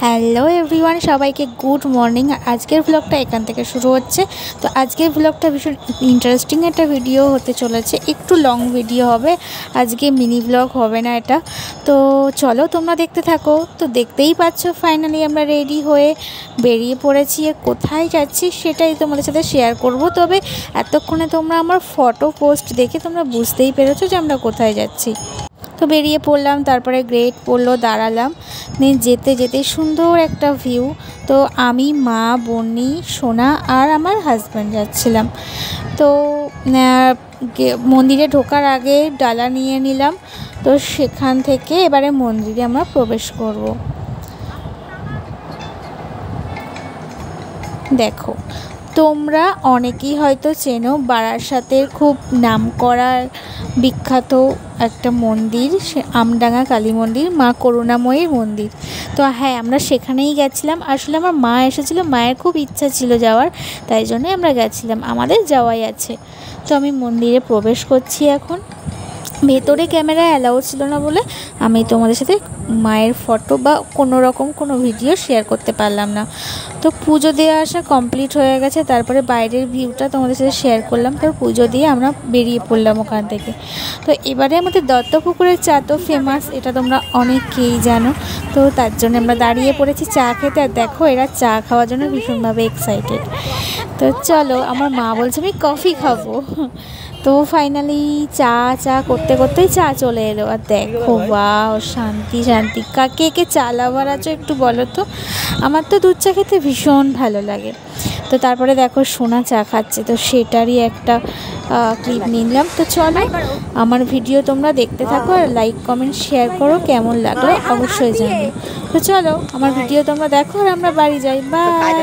Hello everyone, সবাইকে good morning. আজকের ব্লগটা এখান থেকে শুরু হচ্ছে। তো আজকের ব্লগটা ভীষণ ইন্টারেস্টিং একটা ভিডিও হতে চলেছে, একটু লং ভিডিও হবে আজকে, মিনি ব্লগ হবে না এটা। তো চলো তোমরা দেখতে থাকো। তো দেখতেই পাচ্ছ ফাইনালি আমরা রেডি হয়ে বেরিয়ে পড়েছি। কোথায় যাচ্ছি সেটাই তোমাদের সাথে শেয়ার করব। তবে এতক্ষণে তোমরা আমার ফটো পোস্ট দেখে তোমরা বুঝতেই পেরেছো যে আমরা কোথায় যাচ্ছি। তো বেরিয়ে পড়লাম, তারপরে গ্রেট পড়লো, দাঁড়ালাম, যেতে যেতে সুন্দর একটা ভিউ। তো আমি, মা, বন্নি, সোনা আর আমার হাজব্যান্ড যাচ্ছিলাম। তো মন্দিরে ঢোকার আগে ডালা নিয়ে নিলাম। তো সেখান থেকে এবারে মন্দিরে আমরা প্রবেশ করব। দেখো, তোমরা অনেকেই হয়তো চেনো, বারাসাতের খুব নামকরা বিখ্যাত একটা মন্দির, আমডাঙ্গা কালী মন্দির, মা করুণাময়ীর মন্দির। তো হ্যাঁ, আমরা সেখানেই গেছিলাম। আসলে আমার মা এসেছিলো, মায়ের খুব ইচ্ছা ছিল যাওয়ার, তাই জন্যই আমরা গেছিলাম, আমাদের যাওয়াই আছে। তো আমি মন্দিরে প্রবেশ করছি এখন। ভেতরে ক্যামেরা অ্যালাউ ছিল না বলে আমি তোমাদের সাথে মায়ের ফটো বা কোনো রকম কোনো ভিডিও শেয়ার করতে পারলাম না। তো পুজো দেওয়া আসা কমপ্লিট হয়ে গেছে, তারপরে বাইরের ভিউটা তোমাদের সাথে শেয়ার করলাম। তারপর পুজো দিয়ে আমরা বেরিয়ে পড়লাম ওখান থেকে। তো এবারে আমাদের দত্তপুকুরের চা তো ফেমাস, এটা তোমরা অনেকেই জানো। তো তার জন্য আমরা দাঁড়িয়ে পড়েছি চা খেতে। আর দেখো, এরা চা খাওয়ার জন্য ভীষণভাবে এক্সাইটেড। তো চলো, আমার মা বলছে আমি কফি খাবো। তো ফাইনালি চা করতে করতেই চা চলে এলো। আর দেখো, বাহ, শান্তি শান্তি। কে কে চা লাভার আছো একটু বলো তো। আমার তো দুধ চা খেতে ভীষণ ভালো লাগে। তো তারপরে দেখো সোনা চা খাচ্ছে, তো সেটারই একটা ক্লিপ নিলাম। তো চলো, আমার ভিডিও তোমরা দেখতে থাকো আর লাইক কমেন্ট শেয়ার করো, কেমন লাগলো অবশ্যই জানিও। তো চলো, আমার ভিডিও তোমরা দেখো আর আমরা বাড়ি যাই। বাই।